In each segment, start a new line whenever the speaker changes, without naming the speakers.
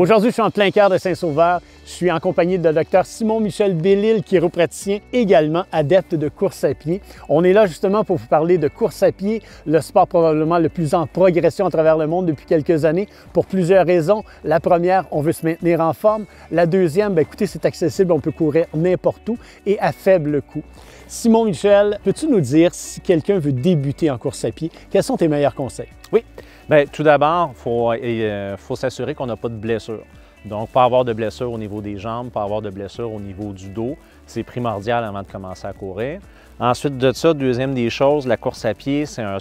Aujourd'hui, je suis en plein cœur de Saint-Sauveur. Je suis en compagnie de Dr Simon-Michel Bellil, chiropraticien, également adepte de course à pied. On est là justement pour vous parler de course à pied, le sport probablement le plus en progression à travers le monde depuis quelques années, pour plusieurs raisons. La première, on veut se maintenir en forme. La deuxième, bien, écoutez, c'est accessible, on peut courir n'importe où et à faible coût. Simon-Michel, peux-tu nous dire si quelqu'un veut débuter en course à pied, quels sont tes meilleurs conseils?
Oui, bien, tout d'abord, il faut s'assurer qu'on n'a pas de blessure. Donc, pas avoir de blessure au niveau des jambes, pas avoir de blessure au niveau du dos, c'est primordial avant de commencer à courir. Ensuite de ça, deuxième des choses, la course à pied, c'est un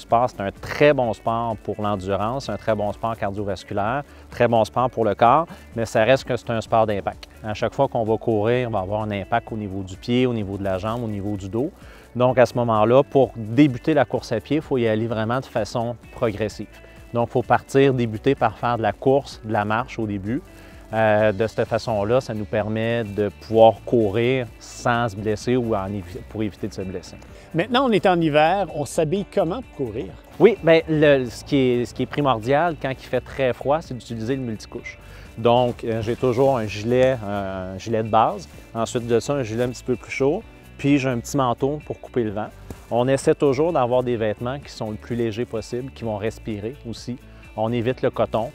très bon sport pour l'endurance, un très bon sport cardiovasculaire, très bon sport pour le corps, mais ça reste que c'est un sport d'impact. À chaque fois qu'on va courir, on va avoir un impact au niveau du pied, au niveau de la jambe, au niveau du dos. Donc, à ce moment-là, pour débuter la course à pied, il faut y aller vraiment de façon progressive. Donc, il faut débuter par faire de la course, de la marche au début. De cette façon-là, ça nous permet de pouvoir courir sans se blesser ou pour éviter de se blesser.
Maintenant, on est en hiver, on s'habille comment pour courir?
Oui, bien, ce qui est primordial quand il fait très froid, c'est d'utiliser le multicouche. Donc, j'ai toujours un gilet de base. Ensuite de ça, un gilet un petit peu plus chaud. Puis, j'ai un petit manteau pour couper le vent. On essaie toujours d'avoir des vêtements qui sont le plus légers possible, qui vont respirer aussi. On évite le coton.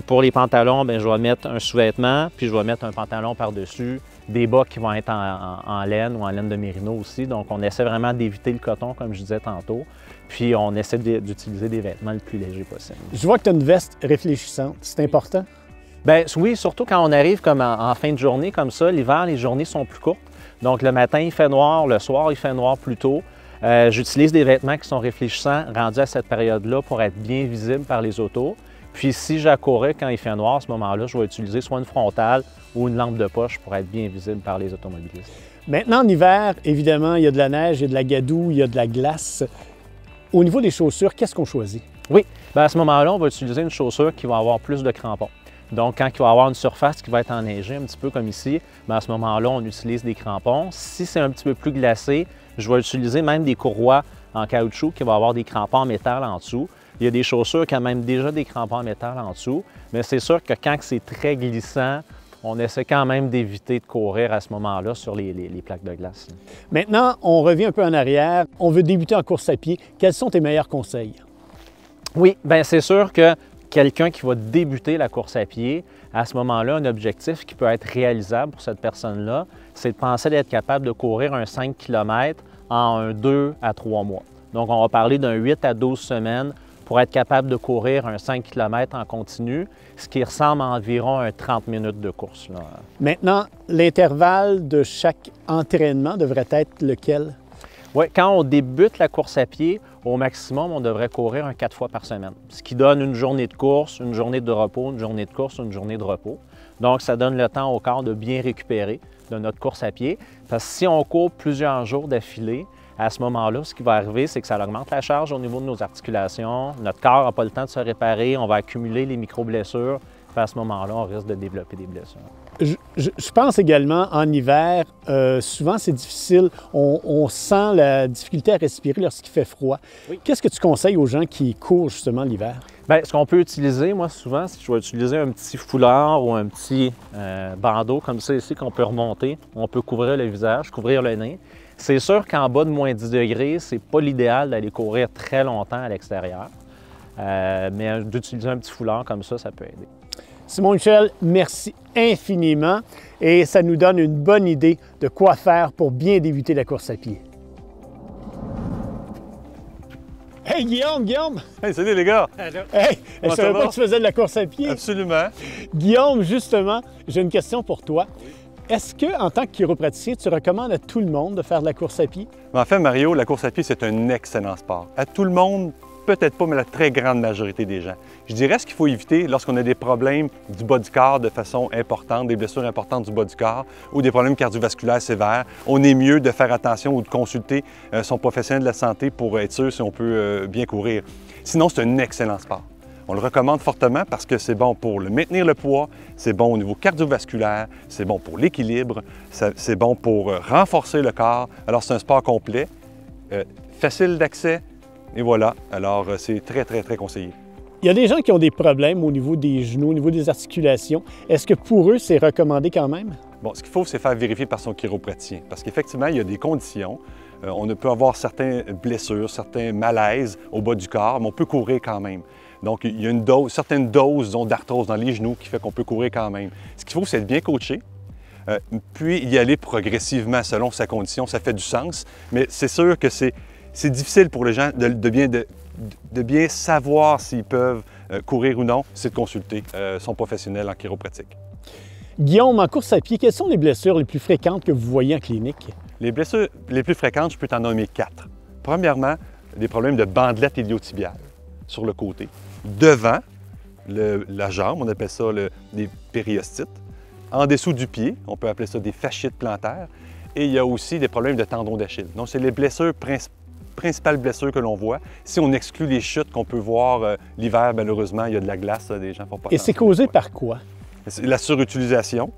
Pour les pantalons, bien, je vais mettre un sous-vêtement, puis je vais mettre un pantalon par-dessus, des bas qui vont être en laine ou en laine de mérino aussi. Donc, on essaie vraiment d'éviter le coton, comme je disais tantôt, puis on essaie d'utiliser des vêtements le plus légers possible.
Je vois que tu as une veste réfléchissante. C'est important?
Bien, oui, surtout quand on arrive comme en fin de journée comme ça. L'hiver, les journées sont plus courtes. Donc, le matin, il fait noir, le soir, il fait noir plus tôt. J'utilise des vêtements qui sont réfléchissants rendus à cette période-là pour être bien visibles par les autos. Puis si j'accourais quand il fait noir, à ce moment-là, je vais utiliser soit une frontale ou une lampe de poche pour être bien visible par les automobilistes.
Maintenant, en hiver, évidemment, il y a de la neige, il y a de la gadoue, il y a de la glace. Au niveau des chaussures, qu'est-ce qu'on choisit?
Oui, bien à ce moment-là, on va utiliser une chaussure qui va avoir plus de crampons. Donc, quand il va y avoir une surface qui va être enneigée, un petit peu comme ici, bien à ce moment-là, on utilise des crampons. Si c'est un petit peu plus glacé, je vais utiliser même des courroies en caoutchouc qui vont avoir des crampons en métal en dessous. Il y a des chaussures qui ont même déjà des crampons en métal en dessous, mais c'est sûr que quand c'est très glissant, on essaie quand même d'éviter de courir à ce moment-là sur les plaques de glace.
Maintenant, on revient un peu en arrière. On veut débuter en course à pied. Quels sont tes meilleurs conseils?
Oui, bien c'est sûr que quelqu'un qui va débuter la course à pied, à ce moment-là, un objectif qui peut être réalisable pour cette personne-là, c'est de penser d'être capable de courir un 5 km en 2 à 3 mois. Donc, on va parler d'un 8 à 12 semaines pour être capable de courir un 5 km en continu, ce qui ressemble à environ un 30 minutes de course, là.
Maintenant, l'intervalle de chaque entraînement devrait être lequel?
Oui, quand on débute la course à pied, au maximum, on devrait courir 4 fois par semaine, ce qui donne une journée de course, une journée de repos, une journée de course, une journée de repos. Donc, ça donne le temps au corps de bien récupérer de notre course à pied, parce que si on court plusieurs jours d'affilée, à ce moment-là, ce qui va arriver, c'est que ça augmente la charge au niveau de nos articulations. Notre corps n'a pas le temps de se réparer, on va accumuler les micro-blessures. Puis à ce moment-là, on risque de développer des blessures.
Je pense également, en hiver, souvent c'est difficile. On sent la difficulté à respirer lorsqu'il fait froid. Oui. Qu'est-ce que tu conseilles aux gens qui courent justement l'hiver? Bien,
ce qu'on peut utiliser, moi, souvent, c'est que je vais utiliser un petit foulard ou un petit bandeau comme ça ici qu'on peut remonter. On peut couvrir le visage, couvrir le nez. C'est sûr qu'en bas de moins 10 degrés, c'est pas l'idéal d'aller courir très longtemps à l'extérieur. Mais d'utiliser un petit foulard comme ça peut aider.
Simon-Michel, merci infiniment et ça nous donne une bonne idée de quoi faire pour bien débuter la course à pied. Hey Guillaume!
Hey, salut les gars!
Hey, je ne savais pas que tu faisais de la course à pied.
Absolument.
Guillaume, justement, j'ai une question pour toi. Est-ce que, en tant que chiropraticien, tu recommandes à tout le monde de faire de la course à pied?
En fait, Mario, la course à pied, c'est un excellent sport. À tout le monde, peut-être pas, mais la très grande majorité des gens. Je dirais ce qu'il faut éviter lorsqu'on a des problèmes du bas du corps de façon importante, des blessures importantes du bas du corps ou des problèmes cardiovasculaires sévères. On est mieux de faire attention ou de consulter son professionnel de la santé pour être sûr si on peut bien courir. Sinon, c'est un excellent sport. On le recommande fortement parce que c'est bon pour maintenir le poids, c'est bon au niveau cardiovasculaire, c'est bon pour l'équilibre, c'est bon pour renforcer le corps. Alors, c'est un sport complet, facile d'accès, et voilà. Alors, c'est très, très, très conseillé.
Il y a des gens qui ont des problèmes au niveau des genoux, au niveau des articulations. Est-ce que pour eux, c'est recommandé quand même?
Bon, ce qu'il faut, c'est faire vérifier par son chiropraticien. Parce qu'effectivement, il y a des conditions. On peut avoir certaines blessures, certains malaises au bas du corps, mais on peut courir quand même. Donc, il y a une certaine dose d'arthrose dans les genoux qui fait qu'on peut courir quand même. Ce qu'il faut, c'est être bien coaché, puis y aller progressivement selon sa condition. Ça fait du sens, mais c'est sûr que c'est difficile pour les gens de bien savoir s'ils peuvent courir ou non, c'est de consulter son professionnel en chiropratique.
Guillaume, en course à pied, quelles sont les blessures les plus fréquentes que vous voyez en clinique?
Les blessures les plus fréquentes, je peux t'en nommer 4. Premièrement, des problèmes de bandelettes iliotibiales sur le côté. Devant la jambe, on appelle ça des périostites. En dessous du pied, on peut appeler ça des fasciites plantaires. Et il y a aussi des problèmes de tendon d'Achille. Donc, c'est les blessures principales blessures que l'on voit. Si on exclut les chutes qu'on peut voir l'hiver, malheureusement, il y a de la glace, des gens font pas.
Et c'est causé par quoi?
La surutilisation,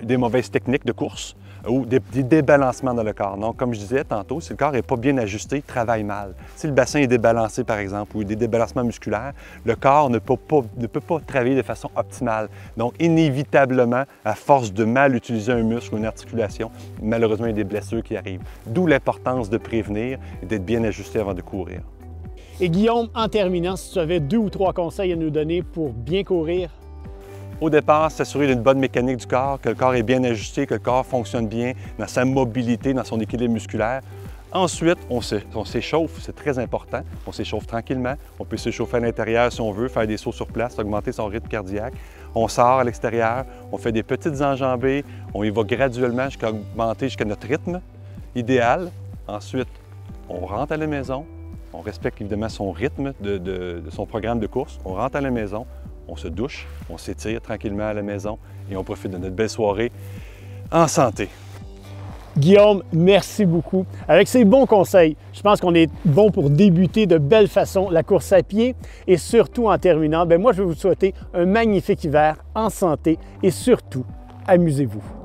des mauvaises techniques de course ou des débalancements dans le corps. Donc, comme je disais tantôt, si le corps n'est pas bien ajusté, il travaille mal. Si le bassin est débalancé, par exemple, ou des débalancements musculaires, le corps ne peut pas travailler de façon optimale. Donc, inévitablement, à force de mal utiliser un muscle ou une articulation, malheureusement, il y a des blessures qui arrivent. D'où l'importance de prévenir et d'être bien ajusté avant de courir.
Et Guillaume, en terminant, si tu avais 2 ou 3 conseils à nous donner pour bien courir?
Au départ, s'assurer d'une bonne mécanique du corps, que le corps est bien ajusté, que le corps fonctionne bien dans sa mobilité, dans son équilibre musculaire. Ensuite, on s'échauffe, c'est très important. On s'échauffe tranquillement. On peut s'échauffer à l'intérieur si on veut, faire des sauts sur place, augmenter son rythme cardiaque. On sort à l'extérieur, on fait des petites enjambées, on y va graduellement jusqu'à augmenter jusqu'à notre rythme idéal. Ensuite, on rentre à la maison. On respecte évidemment son rythme de son programme de course. On rentre à la maison. On se douche, on s'étire tranquillement à la maison et on profite de notre belle soirée en santé.
Guillaume, merci beaucoup. Avec ces bons conseils, je pense qu'on est bon pour débuter de belle façon la course à pied et surtout en terminant, moi je vais vous souhaiter un magnifique hiver en santé et surtout, amusez-vous.